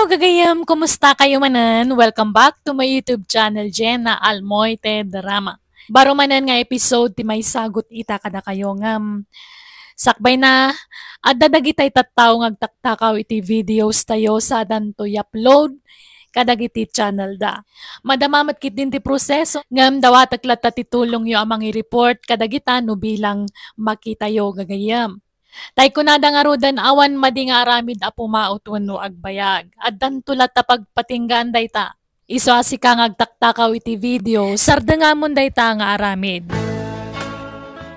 gagayam! Kumusta kayo manan? Welcome back to my YouTube channel, Jen na Almoite Drama. Baro manan nga episode ti may sagot ita kada kayo ngam. Sakbay na, at dadagitay tattaw ngagtaktakaw iti videos tayo sa danto i-upload kadagiti channel da. Madamamat kit din ti proseso ngam dawatak lata titulong yo amang i-report kadagita no bilang makita yo gagayam. Tay kunada nga rodan awan madi nga aramid a pumaot wenno agbayag. Addan tulat ta pagpatinggan dayta. Iso asika ngagtaktakaw iti video sardengamon dayta nga aramid.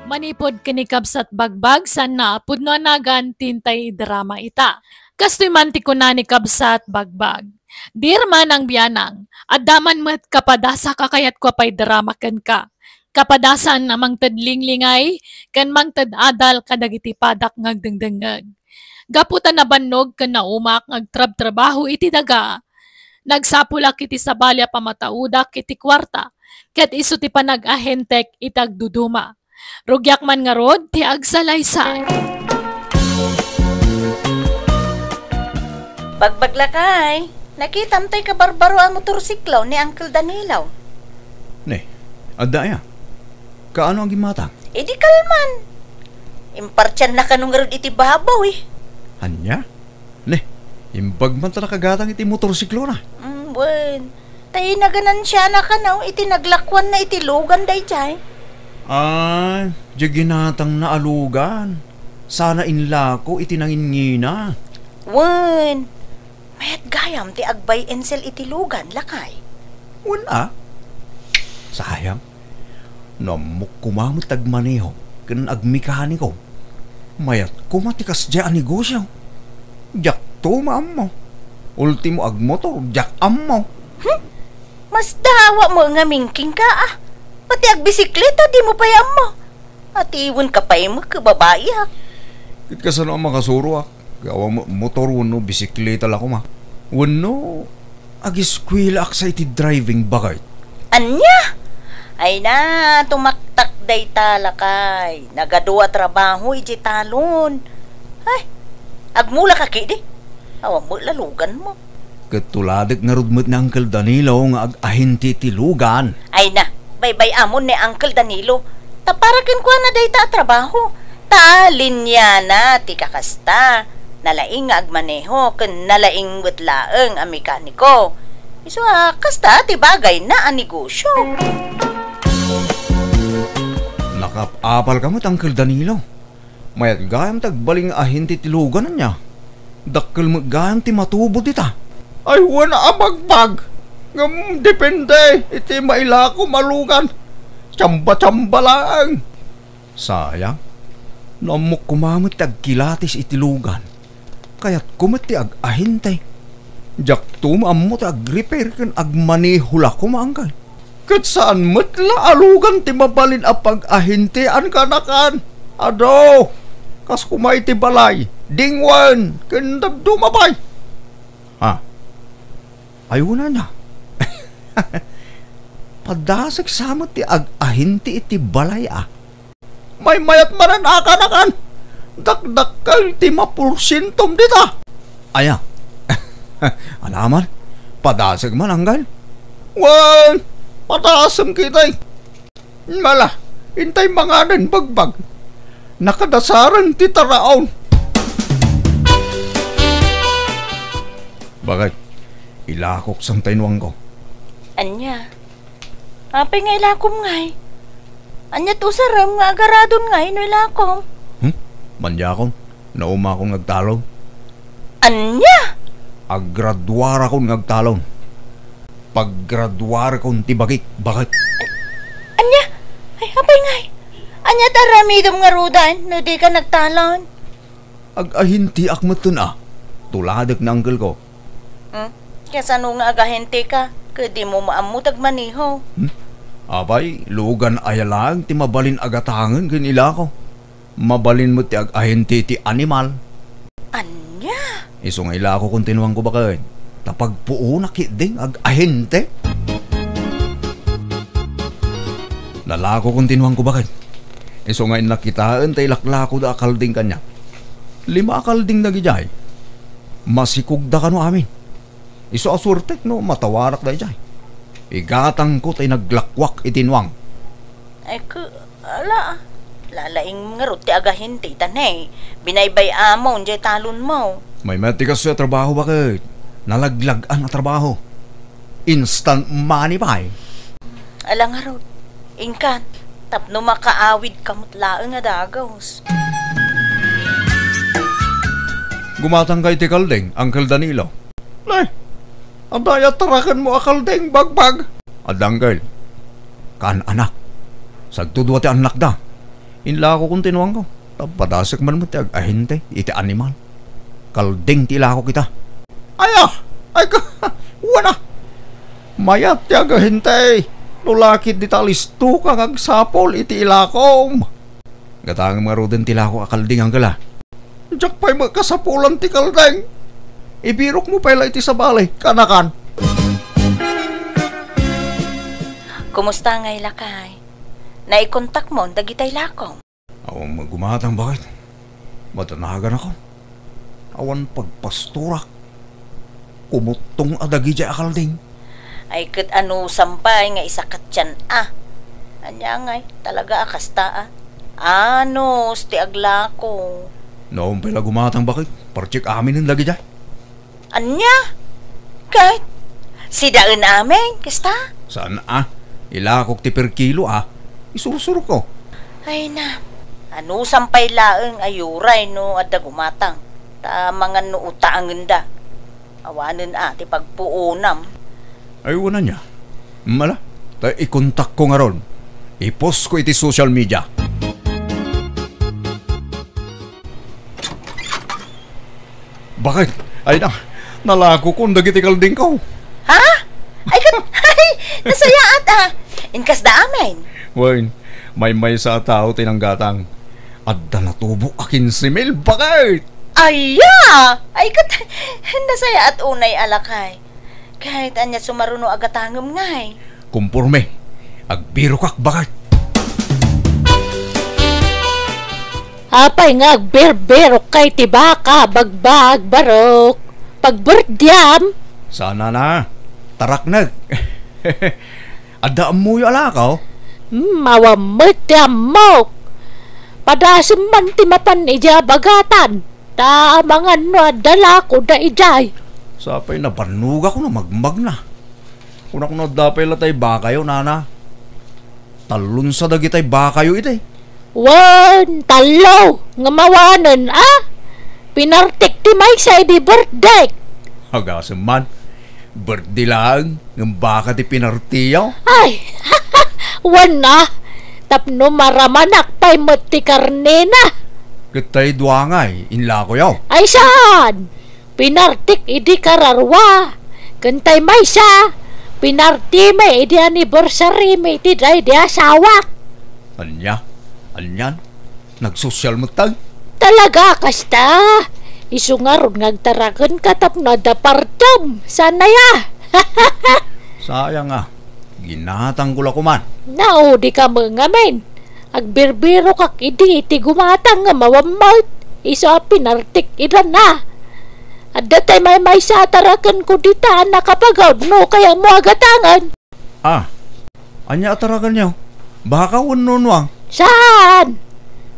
Manipod kinikabsat bagbag san na pudno nagan tintay drama ita. Kastoy man ti kunani kabsat bagbag. Dirman ang biyanang. Addaman met kapadasa kakayat ko pay drama ken ka. Kapadasan namang tadlinglingay, kan mang tadadal kadagiti padak ngagdengdengag. Gaputan na bannog kan naumak ngagtrab-trabaho iti daga. Nagsapulak iti sabalya pamataudak iti kwarta, ket iso ti panag-ahentek itagduduma. Rugyak man nga rod, ti agsalaysay. Bagbaglakay, nakitam tay kabarbaro ang motorsiklo ni Uncle Danilaw. Ne, adda ya. Kaano ang gimata? Di kalman. Impartyan na kanong garod iti babaw eh. Anya? Ne, imbag man ta nakagatang iti motorsiklo na. Buen. Tayo na ganan siya na kanaw iti naglakwan na iti lugan day chay. Di ginatang na alugan. Sana inlako iti nangingina. Wen. Mayat gayam ti agbay ensel iti lugan lakay. Wala. Sayang. Namuk kumamot tagmaneho kan agmikani ko. Mayat kumatikas dya ang negosyo. Jak to maam mo. Ultimo agmotor, jak am mo. Mas dawa mo nga mingking ka ah. Pati agbisikleta di mo payam mo. At iwan ka pa mo kababae ha. Kit ka sana ang makasuro ah. Gawa mo motor wano bisikleta lako ma. Wano agiskwila ak sa iti driving bagay. Anya? Ay na, tumaktak day talakay. Nagadua trabaho iti talon. Ay, agmula ka kidi. Awang mo lalugan mo. Katuladak nga rudmot ni Uncle Danilo nga ag-ahinti ti lugan. Ay na, baybay amon ni Uncle Danilo. Taparakin ko na day ta trabaho. Talinya na ti kakasta. Nalaing nga agmaneho ken nalaing wetlaeng ang mekaniko. Iso kasta ti bagay na ang negosyo. Nakapapal ka mo't Uncle Danilo. Mayat gayam tagbaling ahinti ti lugan na niya. Dakkel mo gayam ti matubot ita. Ay wana abagbag. Ngam depende iti mailako malugan. Tsamba-tsamba lang. Sayang. Namok kumamot tagkilatis iti lugan. Kaya't kumot ti ag-ahintay. Jak tumamot ag-repair kan agmanihula ko maangkal. Kat saan matla alugan ti mabalin a pag-ahintian ka na kan. Ado, kas kumay ti balay. Dingwan, kendab dumabay. Ha? Ayaw na niya. Padasag samot ti ag-ahinti iti balay ah. May mayat manan akan-akan. Dakdakal ti mapursintom dita. Aya. Alaman, padasag man anggal. Wan, patasam kitay. Mala, intay manganan bagbag. Nakadasaran ti taraon. Bagay, ilakok sang tainwang ko. Anya, apay nga ilakom ngay. Anya to saram nga agaradon ngay no ilakom. Manyakon, nauma akong nagtalon. Anya? Aggraduara akong nagtalon. Paggraduara akong tibagik, bakit? Anya? Ay, apay ngay. Anya taramidom nga rudan no di ka nagtalon. Ag-ahinti akmatun ah. Tuladak na uncle ko. Kaya sano nga agahente ka? Kadi mo maamutag maniho. Abay, lugan ayalang ti mabalin agatangan ganila ko. Mabalin mo ti ag-ahinti ti animal. Anya? Iso nga ila ako kung tinuwang ko bakit. Tapagpuo na kidding ag-ahinte. Lalako kung tinuwang ko bakit. Iso nga inakitaan tay laklako da akalding kanya. 5 akalding na gijay. Masikog da kano amin. Iso asurtek no matawarak da jay. Igatang ko tay naglakwak itinwang. Ay ala, lalaing nga ti agahin ti tanay. Binaybay amon jay talon mo. May matikas sa trabaho bakit? Nalaglagan ang trabaho. Instant money pa eh. Ala nga rod, ingkan, tapno makaawid kamot laeng nga dagos. Gumatang kay ti Kaldeng, Uncle Danilo. Nay, ang daya tarakan mo Kaldeng, bagbag. Adang girl, kan anak. Sagtudwa ti anak da. Inla ko kung tinuang ko. Tapadasik man mo ti agahinte, iti animal. Kaldeng ti ila ko kita. Ay ka, wala. Mayat ti agahinte. Nulakit di talisto kang agsapol iti ilakom. Gatang maruden ti lako akalding ang gala. Diyak pa'y magkasapulan ti Kaldeng. Ibirok mo pala iti sa balay, kanakan. Kumusta ngay lakay? Naikontak mo, dagitay lakom. Awang magumatang bakit? Matanagan ako. Awan pagpasturak. Kumutong adagi jay Kaldeng. Ay kat ano sampay nga isa katyan Anya ngay, talaga akasta Ano, sti aglako. Noong pala gumatang bakit? Parchik amin ang lagi jay. Anya? Kahit si daan amin, kasta? Saan Ilakok ti per kilo Isursurok ko. Ay na, ano sampay laeng ayuray no adda gumatang. Ta mga no utaangen da. Awanen ti pagpuunam. Ay wala niya. Mala, ta ikontak ko nga ron. I-post ko iti social media. Bakit? Ay na, nalako ko dagiti Kaldeng ko. Ha? Ay nasayaat Inkas da amin. Wain, may sa tao tinanggatang. Adda natubo akin si Mel, bakit? Aya! Ay kat nasayaat unay alakay. Kahit anya sumaruno agatangem ngay. Kumpurme, agbiro kak bakit? Apay nga agberberok kay tibaka, bagbag, barok. Pagberdyam. Sana na, tarak nag. Adda amoy alakaw. Mawamutyam mo. Padasim man timapan ija bagatan. Ta mga no dala ko da ijay. Sapay na panuga ko na magmag na. Kuna ko na dapay latay bakayo, nana. Talon sa dagitay bakayo itay. Wan, talo, nga mawanan, Pinartik ti may sa di birthday. Hagasem man, birthday lang, ng baka ti pinartiyaw. Ay, wan tapno maramanak pa'y mati karne na. Kitay duangay, inla ko yaw. Ay saan? Pinartik idi kararwa. Kantay may sa. Pinarti may idi anniversary may ti day di asawa. Anyan, nagsosyal mo tag. Talaga kasta. Isungaron ngagtarakan katap na dapartam. Sana ya. Sayang ginatang ko man. Nao di ka mangamin. Agbirbiro kak iti gumatang nga mawamot. Iso pinartik iran na. At datay may sa atarakan ko dita nakapagod no kaya mo agatangan. Anya atarakan niyo? Baka ununwang. Saan?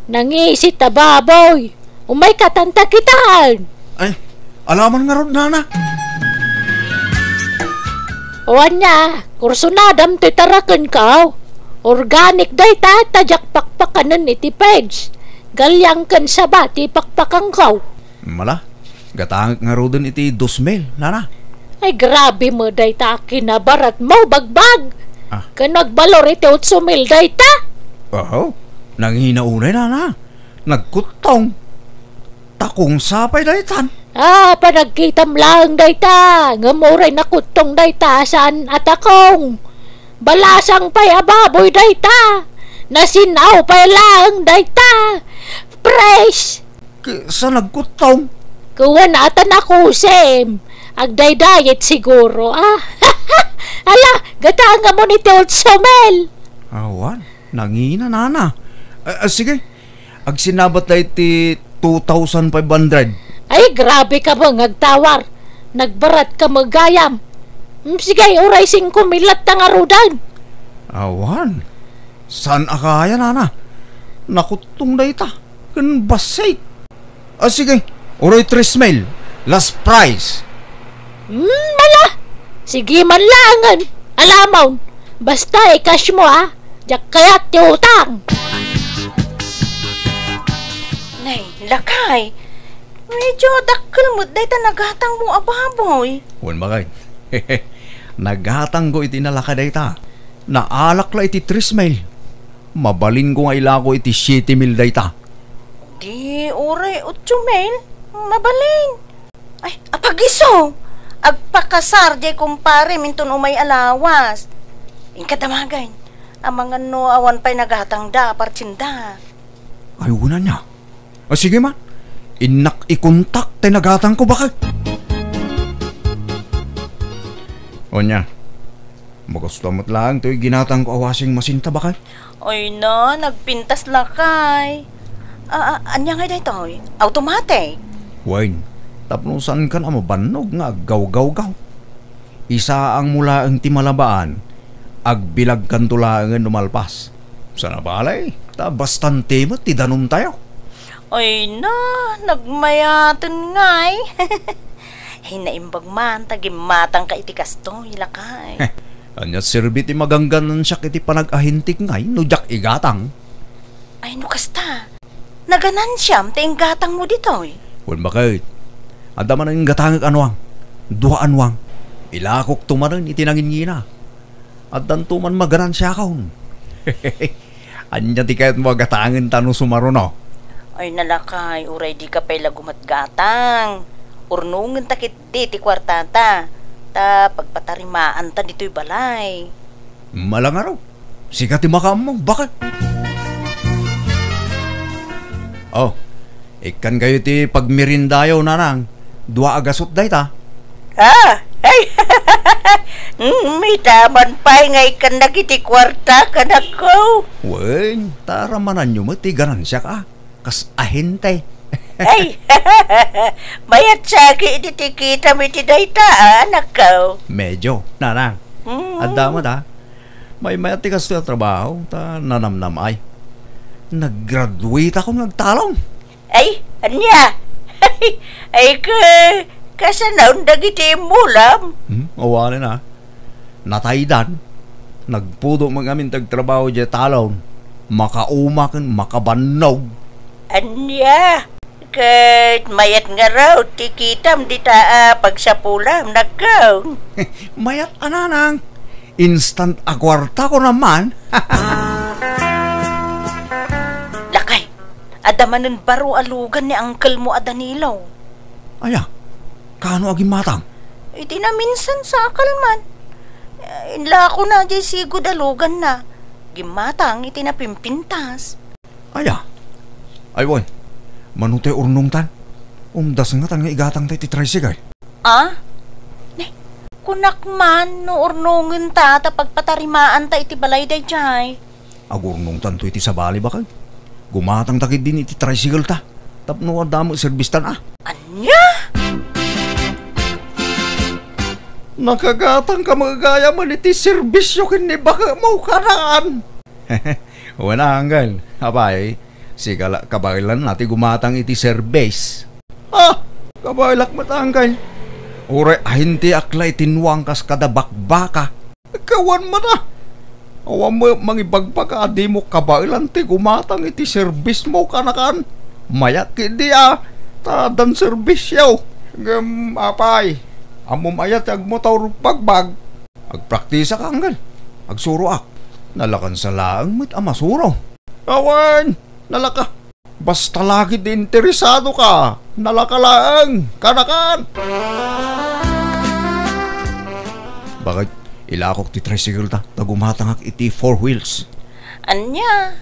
Nangisit na baboy. Umay katanta kitaan. Ay, alaman nga ron, nana. Owan niya, kursunadam titarakan ka. Organic day tajak pakpakanan iti page. Galyang kan sa bati pakpakang kaw. Mala, gatangak nga ron iti 2,000, nana. Ay grabe mo day ta kinabarat mo bagbag. Kanagbalor iti 8,000 day ta. Nanghinaunay, nana. Nagkutong. Takong sapay daytan. Panagkitam lang dayta. Ngamuray nakutong dayta saan atakong. Balasang pa'y ababoy dayta. Nasinaw pa'y lang dayta. Fresh. Sa nagkutong? Kuwan atan ako, Sem. Agday-diet siguro, Ala, gatanga mo ni Teot Somel. Awan, nangina, nana. Sige, agsinabat na iti 2,500. Ay, grabe ka bang agtawar. nagbarat ka magayam. Sige, oray 5 milat na nga rudan. Awan. San akaya nana? Nakutong na ita. Kan basay. Sige. Oray 3 mil. Last price. Mala. Sige man langan. Alamaw. Basta cash mo Diyak kaya't ti utang. Nay, lakay. Medyo dakkel mo day ta naghatang mo ababoy. Wan bagay. Naghatang ko iti nalakaday ta. Naalak la iti 3 mil. Mabalin ko nga ilako iti 7 mil day ta. Di oray 8 mil. Mabalin. Ay, apagiso. Agpakasar di kumpare minton umay alawas. Inkadamagay. Ang mga no awan pa'y naghatang da partsinda. Ay, una niya. Sige man. Inak ikontak tayo naghatang ko bakit? O niya. Magkasulamat lang ito'y ginatang ko awasing masinta bakit? Oy na, nagpintas lakay. Anya nga dito, automatic. Wine, tapno saan ka na mabanog nga gaw-gaw-gaw. Isa ang mula ang timalabaan, agbilag kantulangan numalpas. Sana balay, ta bastante mo, tidanong tayo. Oy na, nagmayatin ngay. Hinaimbag man, tagimatang ka iti kastoy, lakay. Anya sirbiti magangganan siya kiti panag-ahintik ngay, nujak igatang. Ay, no kasta. Naganan siyam, taing gatang mo dito, Wan bakit? Ada man ang gatangag anwang, duha anwang. Ilakok tumanan itinangin ngina. At dantuman maganan siya kaun. Anya ti kahit mo gatangan tanong sumaruno. Ay, nalakay, uray di ka pa'y lagumat gatang. Urnungan takit di ti kwartata. Ta pagpatarimaan ta dito'y balay. Malang araw. Sikat ti makam mo. Bakit? Oh, ikan kayo ti pagmirindayo nanang. Dua agasot day ta. Ay, may taman pa'y ngay kan nagiti kwarta ka na ko. Wen, taramanan nyo mo ti ganan siya ka. Kas ahintay. Ay, mayat sagi ititikita mi ti dayta, anak ko. Medyo, nanang. Adama ta. May mayat ti kas ti trabaho. Ta nanamnam ay. Nag-graduate ako nagtalong. Ay, anya? Ay, kasanaw dagiti mulam. Awali na. Nataydan. Nagpudo mga amin tagtrabaho di talon. Makaumakan, makabanog. Anya? Kat mayat nga raw, tikitam di pagsapulam, nagkaw. Mayat ananang. Instant akwarta ko naman. Lakay, adamanan baro alugan ni Uncle mo Danilo. Aya, kano aging matang? Iti na minsan sa akalman. Inla ko na di sigod alugan na. Gimatang iti na pimpintas. Aya, ay boy, manutay urnong tan. Umdas nga tan nga igatang tayo ti tricycle. Ne, kunak man no urnongan ta pagpatarimaan ta iti balay day jay. Agurnong tan to iti sabali bakal. Gumatang takid din iti tricycle ta. Tapno adamo serbistan Anya? Nakagatang ka magagaya man iti serbisyo kini baka mau karaan. Wala hanggal. Abay, sigala kabailan nati gumatang iti service. Kabailak matanggal. Ure ahinti akla itinwang kas kada bakbaka. Kawan mo na. Awan mo mangibagpaka adi mo kabailan ti gumatang iti service mo kanakan. Mayak hindi tadan service yaw. Apay. Amom ayat agmotor pagbag. Agpraktisa ka hanggan. Agsuro Nalakan sa laang mit amasuro. Awan! Nalaka! Basta lagi di interesado ka. Nalaka laang! Kanakan! Bakit ilakok ti tricycle ta? Tagumatangak iti 4 wheels. Anya?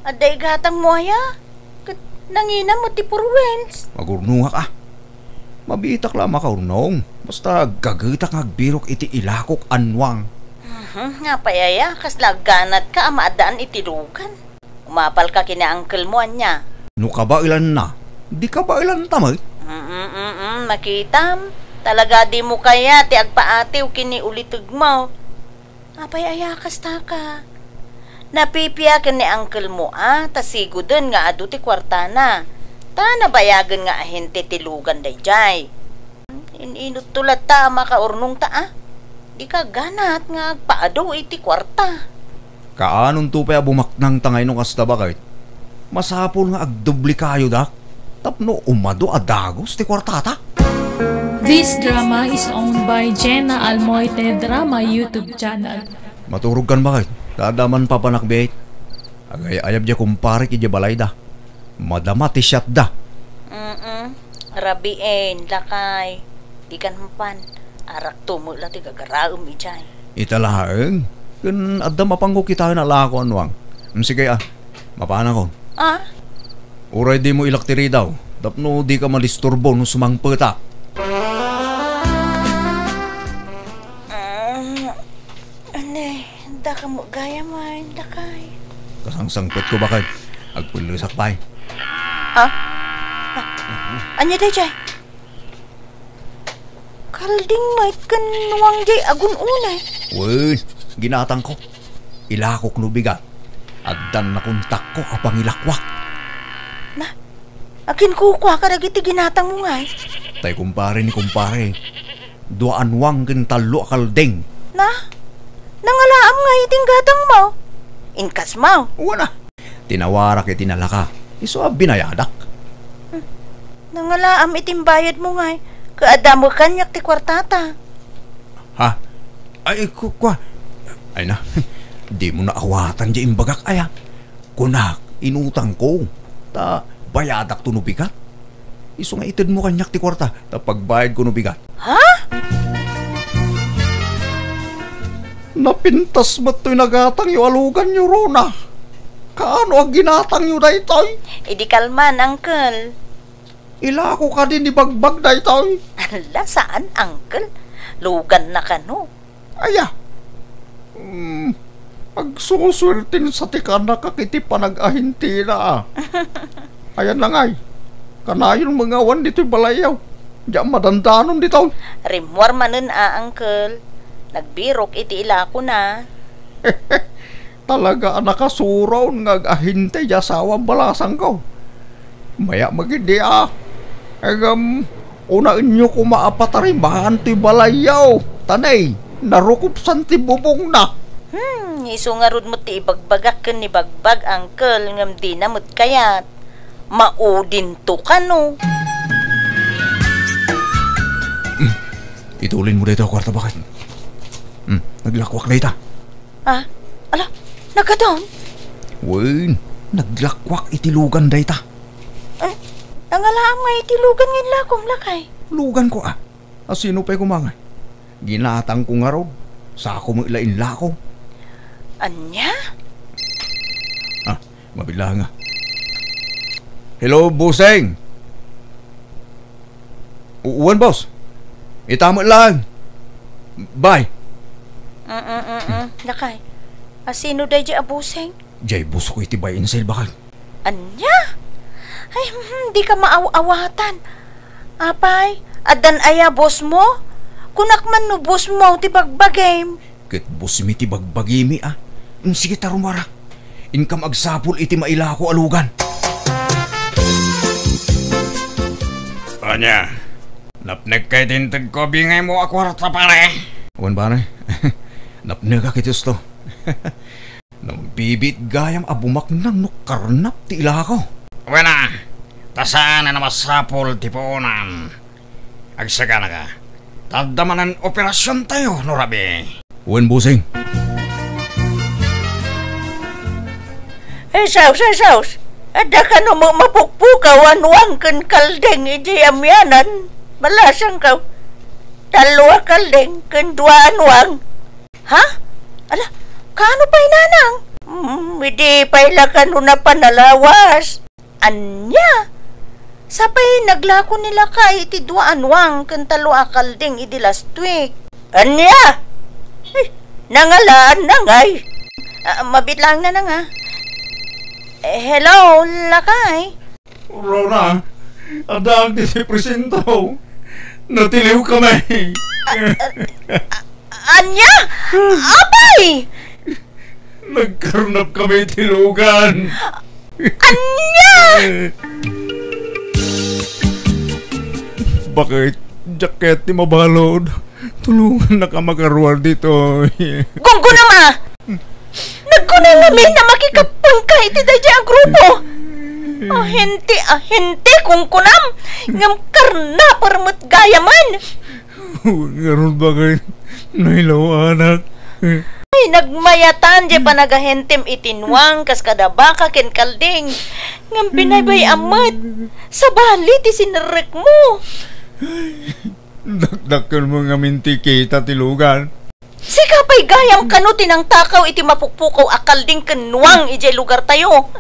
Aday gatang mo ya? Nangina mo ti 4 wheels. Magurnungak Mabitak lang makaurnong. Basta gagitak agbirok iti ilakok anwang. Nga payaya, kaslaganat ka amaadaan iti lugan. Umapal ka kina uncle mo anya. No kabailan na, di kabailan tamay. Makitam, Talaga di mo kaya ti agpaatiw kini ulitug mo. Apay ayakas ta ka. Napipiyakan ni uncle mo tasigo dun nga adu ti kwartana. Ta nabayagan nga ahente ti lugan dayjay. Ininot tulad ta makaurnong ta Di ka ganat nga agpaadaw iti kwarta. Kaanon to pa bumaknang tangay nung kasta bakit? Masapol nga agdubli kayo dak. Tapno umado adagos ti kwartata. This drama is owned by Jenna Almoite Drama YouTube channel. Maturog kan bakit? Dadaman pa panakbet. Agay-ayab diya kumpare ki balay da. Madama ti shot da. Rabiin, lakay. Di kan mapan. Arak tumula ti gagaraom ijay. Italaeng. Kan adda mapangko kita na lako anwang. Sige mapana ko. Uray di mo ilaktiri daw. Tapno di ka malisturbo no sumangpeta. Da ka mo gaya man, lakay. Kasangsangpet ko bakit? Agpulisak pa'y. Anya day jay? Kalding may kanuwang jay agun unay. Wen, ginatang ko. Ilakok no bigat. Addan na kontak ko apang ilakwak. Akin kukwa ka dagiti ginatang mo ngay. Tay kumpare ni kumpare. Duanwang kin talo kalding. Nangalaam nga iting gatang mo. Inkas mo. Wala. Tinawarak itinalaka. Iso binayadak. Nangalaam iting bayad mo ngay. Kaada mo kanyak ti kwartata. Ha? Ay, kwa. Ay na. Di mo na awatan di imbagak aya. Kunak, inutang ko. Ta, bayadak to nubigat. Iso nga itid mo kanyak ti kwarta. Ta pagbayad ko nubigat. Napintas mo to'y nagatang yu alugan yu Rona. Kaano ang ginatang yu daytoy? Idi kalman, uncle. Ilako ka din ni bagbag daytoy. Ala, saan, uncle? Lugan na ka, no? Aya. Agsusurtin sa tikan na kakiti panag-ahinti na Ayan na ngay. Kanayon mga awan dito'y balayaw. Diyan madandanon dito. Rimwar manen uncle. Nagbirok iti ilako na. Talaga nakasuraw nga ahinte ya sawang balasang ko. Maya magindi unaan nyo kumaapatarimbahan ti balayaw. Tanay, narukupsan ti bubong na. Isungarod mo ti ibagbagak kan ni bagbag, uncle, ngam di namot kayat. Maudin to ka, no? Itulin mo dito, kwarta bakit? Naglakwak na ita. Ala, nagadon? Wen, naglakwak itilugan da ita. Nangalaam nga itilugan ngayon lakom, lakay. Lugan ko Asino pa'y kumangay? Ginatang ko nga raw. Sa ako mo ilain lako. Anya? Mabila nga. Hello, Buseng. Uwan, boss. Itama lang. Bye. Lakay. Asino day di abuseng? Jay, buso ko itibayin sa ilbakal. Anya? Ay, di ka maaw-awatan. Apay, adan aya boss mo? Kunak man no boss mo, ti bagbagim. Ket boss mi ti bagbagimi Sige tarumara. Inkam agsapul iti maila ko alugan. Anya, napnag kay tintag ko bingay mo akwarta pare. Wan pare, napnag ka kitos to. Nambibit gayam abumak nang nukarnap ti ila ko. Wala, tasaan na namasapol ti poonan. Agsaga na ka. Tadamanan operasyon tayo, no rabi. Wan busing. Saus. Ada ka no mapukpukaw anwang kan kaldeng iti amyanan. Malasang ka. Dalawa kaldeng kan dua anwang. Ha? Ala, kano pa'y nanang? Hindi pa'y lakano na panalawas. Anya? Sapay naglako nila ka iti dua anwang kan dalawa kaldeng iti last week. Anya? Nangalaan na ngay. Mabitlang na nga. Hello, lakay. Rona, adang ti presento. Natiliw kami. Anya? Abay! Nagkarnap kami tilugan. Anya! Bakit? Jacket ni mabalod. Tulungan na ka makaruar dito. Gunggo na ma! Nagkunay namin na makikapangkay ti dadya ang grupo. Ahente kung kunam. Ngam karna parmat gayaman. Ngaron bakit? Nailaw anak. Ay, nagmayatan di pa nagahentem itinwang kas kadabaka ken kalding. Ngam binaybay amat. Sa bali ti sinarek mo. Dakdakal mo nga minti kita tilugan. Sika pa'y gayam kanuti ng takaw iti mapukpukaw akalding kenwang ijay lugar tayo.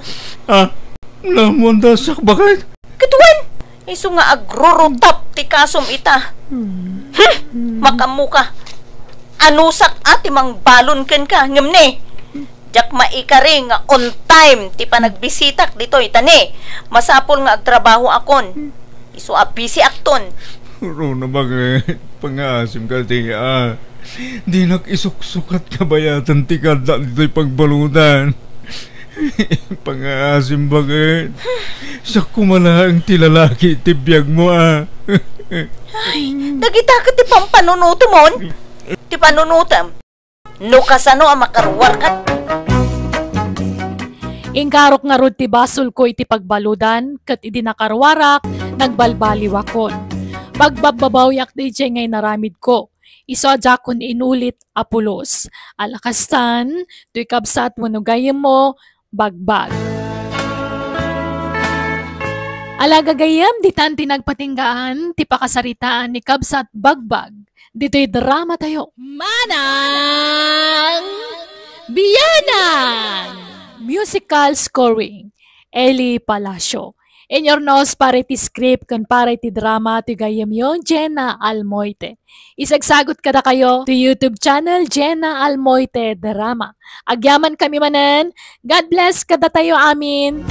Namunta sak bakit? Katuan, iso nga agrurutap ti kasom ita. Makamuka. Anusak ati mang balon ken ka, ngamne. Jak maikari nga on time ti panagbisitak dito itani. Masapol nga agtrabaho akon. Iso busy akton. Ro na bakit? Pangasim ka tiya. Di nakisuksukat kabayatan ti kada dito'y pagbalutan. Pangasim bakit? Sa kumala ang tilalaki tibiyag mo Ay, nagita ka ti pampanunutomon? Ti panunutam? No kasano ang makarwar ka? Ingkarok nga rod ti basol ko iti pagbaludan, kat idi nakarwarak, nagbalbaliwakon. Pagbababawyak di jay ngay naramid ko. Iso adjakon inulit apulos. Alakastan, tuy kabsat wanugayem mo, bagbag. Alagagayam di tan tinagpatinggaan, ti pakasaritaan ni kabsat bagbag. Dito'y drama tayo. Manang Biyanan! Musical scoring, Eli Palacio. In your nose, pare ti script kan pare ti drama ti gayam yon Jenna Almoite. Isagsagot kada kayo to YouTube channel Jenna Almoite Drama. Agyaman kami manen. God bless kada tayo amin.